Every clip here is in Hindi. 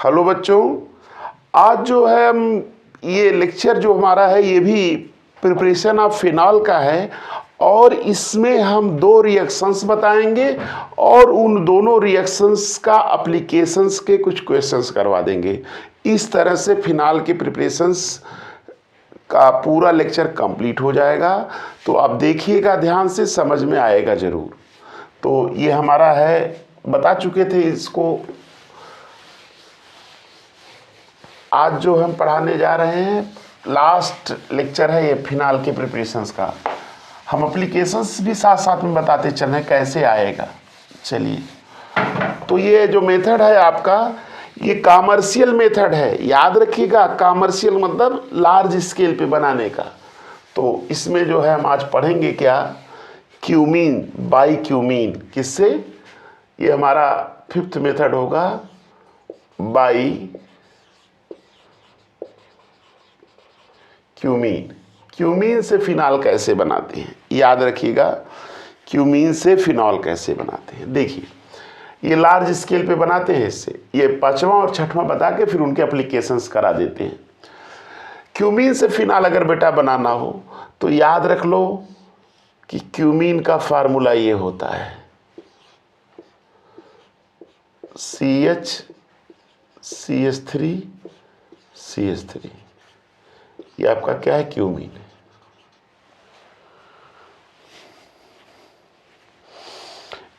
हेलो बच्चों, आज जो है हम ये लेक्चर जो हमारा है ये भी प्रिपरेशन ऑफ फिनॉल का है और इसमें हम दो रिएक्शंस बताएंगे और उन दोनों रिएक्शंस का एप्लीकेशंस के कुछ क्वेश्चंस करवा देंगे। इस तरह से फिनॉल के प्रिपरेशंस का पूरा लेक्चर कंप्लीट हो जाएगा। तो आप देखिएगा ध्यान से, समझ में आएगा ज़रूर। तो ये हमारा है, बता चुके थे इसको। आज जो हम पढ़ाने जा रहे हैं लास्ट लेक्चर है ये फिनॉल के प्रिपरेशंस का। हम एप्लीकेशंस भी साथ साथ में बताते चल रहे हैं कैसे आएगा। चलिए, तो ये जो मेथड है आपका, ये कॉमर्शियल मेथड है, याद रखिएगा। कॉमर्शियल मतलब लार्ज स्केल पे बनाने का। तो इसमें जो है हम आज पढ़ेंगे क्या, क्यूमीन बाई क्यूमीन। किससे? ये हमारा 5th मेथड होगा, बाई क्यूमीन। क्यूमीन से फिनॉल कैसे बनाते हैं, याद रखिएगा। क्यूमीन से फिनॉल कैसे बनाते हैं, देखिए ये लार्ज स्केल पे बनाते हैं। इससे ये 5वां और 6वां बता के फिर उनके एप्लीकेशंस करा देते हैं। क्यूमीन से फिनॉल अगर बेटा बनाना हो तो याद रख लो कि क्यूमीन का फार्मूला ये होता है, CH3CH3। ये आपका क्या है, क्यूमीन है।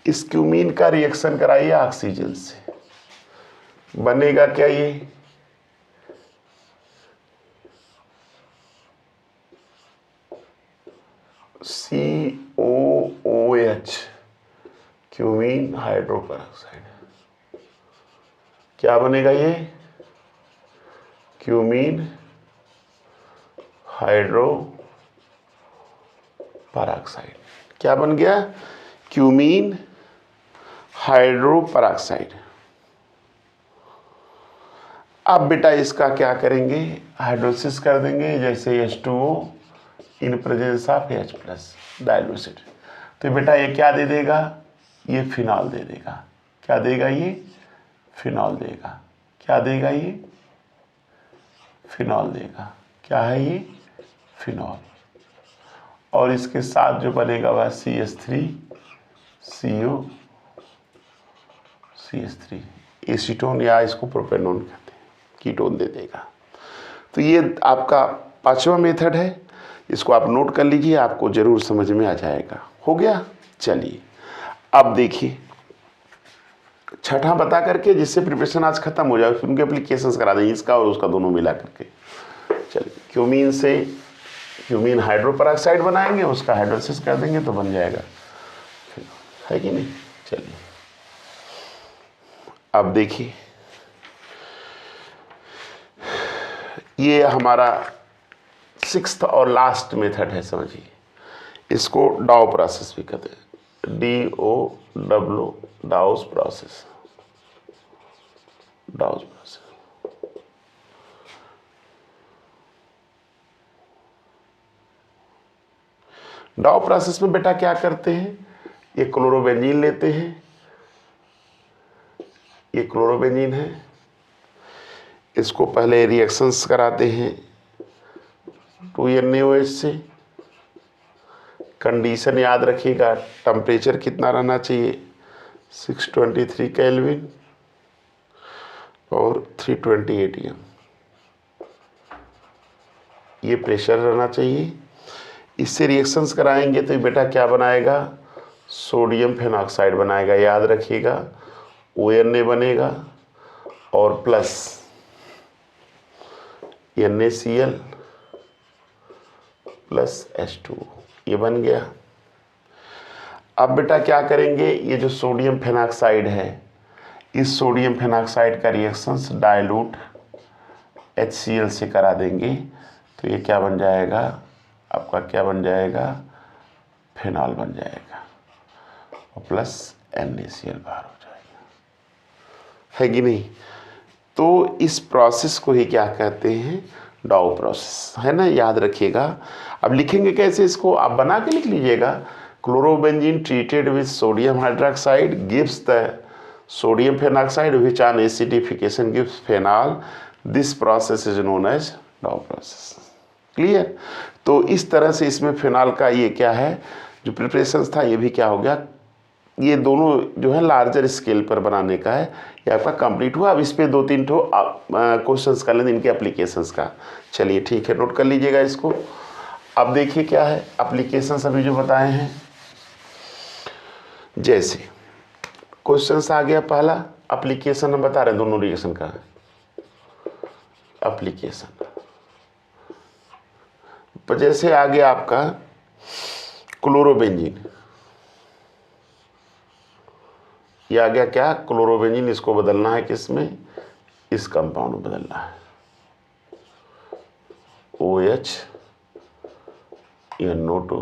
इस क्यूमीन का रिएक्शन कराइए ऑक्सीजन से, बनेगा क्या ये, COOH, क्यूमीन हाइड्रोपेरोक्साइड। क्या बनेगा ये, क्यूमीन हाइड्रो पेरोक्साइड। क्या बन गया, क्यूमीन हाइड्रो पेरोक्साइड। अब बेटा इसका क्या करेंगे, हाइड्रोलिसिस कर देंगे, जैसे H2O in presence of H+ diluted. तो बेटा ये क्या दे देगा, ये फिनॉल दे देगा। क्या देगा ये, फिनॉल देगा। क्या देगा ये, फिनॉल देगा। क्या है ये, फिनॉल। और इसके साथ जो बनेगा वह CH3CO, एसीटोन या इसको प्रोपेनोन कहते हैं, कीटोन दे देगा। तो ये आपका 5वां मेथड है, इसको आप नोट कर लीजिए, आपको जरूर समझ में आ जाएगा। हो गया। चलिए अब देखिए 6वां बता करके, जिससे प्रिपरेशन आज खत्म हो जाए, फिर उनके एप्लीकेशंस करा देंगे, इसका और उसका दोनों मिला करके। चलिए, क्यूमीन से क्यूमीन हाइड्रोपेरोक्साइड बनाएंगे, उसका हाइड्रोलिसिस कर देंगे तो बन जाएगा, है कि नहीं। चलिए अब देखिए, ये हमारा 6th और लास्ट मेथड है, समझिए। इसको डाउ प्रोसेस भी कहते हैं, DOW, डाउस प्रोसेस। डाउस प्रोसेस डाउ प्रोसेस में बेटा क्या करते हैं, ये क्लोरोबेंजीन लेते हैं, ये क्लोरोबेंजीन है, इसको पहले रिएक्शंस कराते हैं 2NaOH से। कंडीशन याद रखिएगा, टेम्परेचर कितना रहना चाहिए, 623 केल्विन और 320 ATM, ये प्रेशर रहना चाहिए। इससे रिएक्शंस कराएंगे तो बेटा क्या बनाएगा, सोडियम फेनॉक्साइड बनाएगा, याद रखिएगा। ONA बनेगा और प्लस NaCl प्लस H2O, ये बन गया। अब बेटा क्या करेंगे, ये जो सोडियम फेनॉक्साइड है, इस सोडियम फेनॉक्साइड का रिएक्शंस डाइल्यूट HCl से करा देंगे, तो ये क्या बन जाएगा आपका, क्या बन जाएगा, फिनॉल बन जाएगा और प्लस NaCl बाहर हो जाएगा, है कि नहीं। तो इस प्रोसेस को ही क्या कहते हैं, डाउ प्रोसेस, है ना, याद रखिएगा। अब लिखेंगे कैसे इसको, आप बना के लिख लीजिएगा। Chlorobenzene treated with sodium hydroxide gives the sodium phenoxide which on acidification gives phenol, this process is known as Dow process. Clear. तो इस तरह से इसमें फिनाल का ये क्या है जो प्रिपरेशन था, ये भी क्या हो गया, ये दोनों जो है लार्जर स्केल पर बनाने का है, ये आपका कंप्लीट हुआ। अब इस पे 2-3 ठो क्वेश्चंस कर लेंगे इनके एप्लीकेशंस का। चलिए ठीक है, नोट कर लीजिएगा इसको। अब देखिए क्या है एप्लीकेशंस अभी जो बताए हैं। जैसे क्वेश्चंस आ गया पहला, एप्लीकेशन हम बता रहे हैं दोनों रिएक्शन का एप्लीकेशन। जैसे आ गया आपका क्लोरोबेंजीन, ये आ गया क्या, क्लोरोबेंजीन। इसको बदलना है किसमें, इस कंपाउंड में बदलना है, OH NO2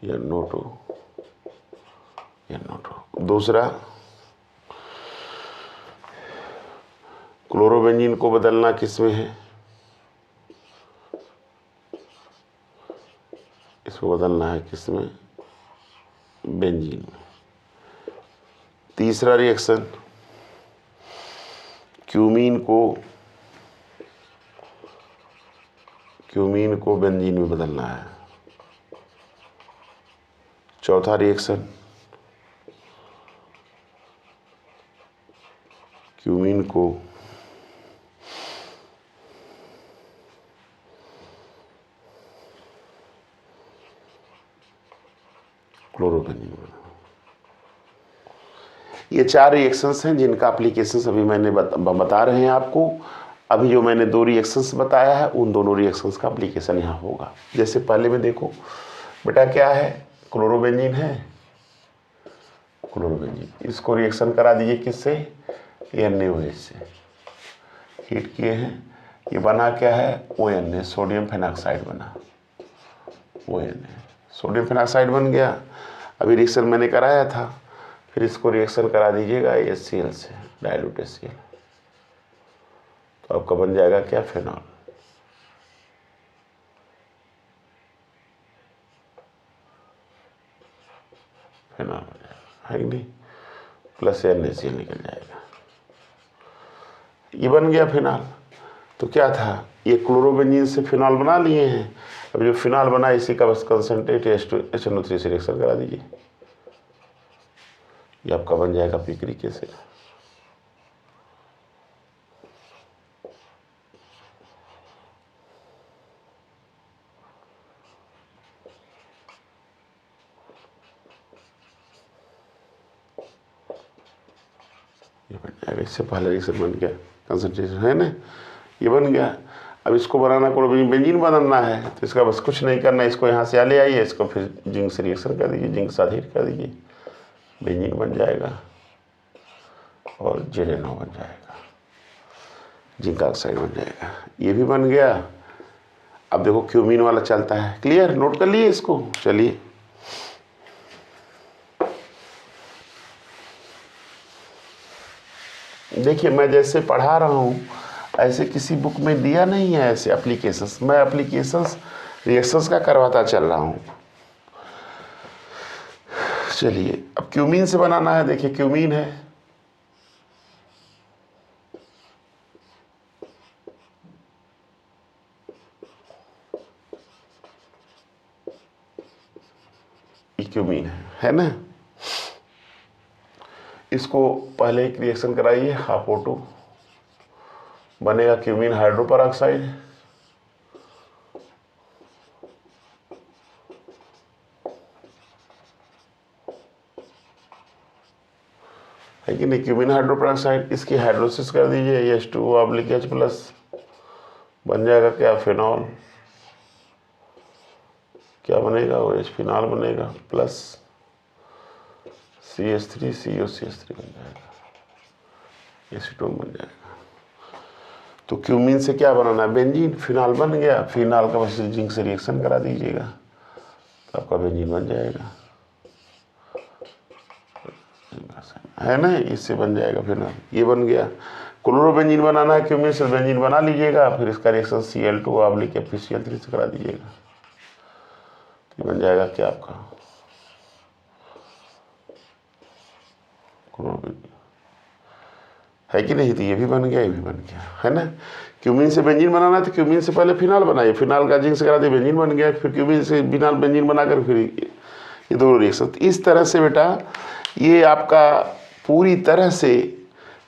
NO2 NO2। दूसरा क्लोरोबेंजीन को बदलना किसमें है, इसको बदलना है किसमें, बेंजीन में। तीसरा रिएक्शन क्यूमीन को बेंजीन में बदलना है। चौथा रिएक्शन क्यूमीन को क्लोरोबेंजीन में। ये 4 रिएक्शंस हैं जिनका एप्लीकेशंस अभी मैंने बता रहे हैं आपको। अभी जो मैंने 2 रिएक्शंस बताया है उन दोनों रिएक्शंस का एप्लीकेशन यहाँ होगा। जैसे पहले में देखो बेटा क्या है, क्लोरोबेंजीन है, क्लोरोबेंजीन, इसको रिएक्शन करा दीजिए किससे, NaOH से। हीट किए हैं, ये बना क्या है, ONA, सोडियम फेनॉक्साइड बना, ONA, सोडियम फेनॉक्साइड बन गया। अभी रिएक्शन मैंने कराया था, फिर इसको रिएक्शन करा दीजिएगा HCl से, डाइल्यूट HCl, तो आपका बन जाएगा क्या, फेनॉल। फेनॉल हो जाएगा, है कि नहीं, प्लस NaCl निकल जाएगा, ये बन गया फिनाल। तो क्या था, ये क्लोरोबेंजीन से फिनाल बना लिए हैं। अब जो फिनाल बना इसी का बस कंसंट्रेट HNO3 से रिएक्शन करा दीजिए, ये आपका बन जाएगा पिक्रिक एसिड। ये बन जाएगा, इससे पहले रिएक्शन बन गया, कंसंट्रेशन है ना, ये बन गया। अब इसको बनाना क्लोरोबेंजीन बेंजीन बनाना है, तो इसका बस कुछ नहीं करना, इसको यहाँ से ले आइए, इसको फिर जिंक से रिएक्शन कर दीजिए, जिंक के साथ हीट कर दीजिए, बेंजीन बन जाएगा और ZNO बन जाएगा, जिंक ऑक्साइड बन जाएगा, ये भी बन गया। अब देखो क्यूमीन वाला चलता है, क्लियर, नोट कर लिए इसको। चलिए देखिए, मैं जैसे पढ़ा रहा हूँ ऐसे किसी बुक में दिया नहीं है ऐसे एप्लीकेशंस, मैं एप्लीकेशंस रिएक्शंस का करवाता चल रहा हूँ। चलिए अब क्यूमीन से बनाना है, देखिए क्यूमीन है, क्यूमीन है ना, इसको पहले एक रिएक्शन कराइए, हाफ O2 बनेगा क्यूमीन हाइड्रोपेरोक्साइड, है कि नहीं, क्यूमीन हाइड्रोपेरोक्साइड, इसकी हाइड्रोसिस कर दीजिए, H2O/H+, बन जाएगा क्या, फिनॉल। क्या बनेगा, OH फिनॉल बनेगा, प्लस CH3 COCH3 बन जाएगा, एसीटोन बन जाएगा। तो क्यूमीन से क्या बनाना है, बेंजीन, फिनॉल बन गया, फिनॉल का बस जिंक से रिएक्शन करा दीजिएगा तो आपका बेंजीन बन जाएगा, है ना, इससे बन जाएगा फिनॉल, ये बन गया। क्लोरोबेंजीन बनाना है, क्यूमीन से बेंजीन बना लीजिएगा, फिर इसका रिएक्शन Cl2/FeCl3 से करा दीजिएगा, बन जाएगा क्या आपका है कि नहीं? तो ये भी बन गया, ये भी बन गया, है ना। क्यूमीन से बेंजीन बनाना तो क्यूमीन से पहले फिनाल बनाइए, फिनाल का जिंक से करा दिए बेंजीन बन गया, फिर क्यूमीन से फिनाल बेंजीन बनाकर फिर ये दोनों रिएक्शन। इस तरह से बेटा ये आपका पूरी तरह से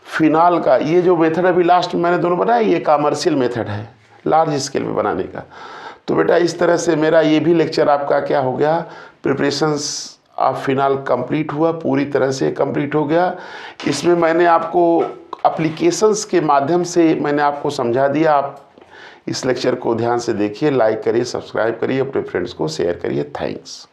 फिनाल का ये जो मेथड अभी लास्ट में मैंने दोनों बनाया, ये कमर्शियल मेथड है लार्ज स्केल में बनाने का। तो बेटा इस तरह से मेरा ये भी लेक्चर आपका क्या हो गया, प्रिपरेशंस ऑफ फिनाल कंप्लीट हुआ, पूरी तरह से कंप्लीट हो गया। इसमें मैंने आपको एप्लीकेशंस के माध्यम से मैंने आपको समझा दिया। आप इस लेक्चर को ध्यान से देखिए, लाइक करिए, सब्सक्राइब करिए, अपने फ्रेंड्स को शेयर करिए। थैंक्स।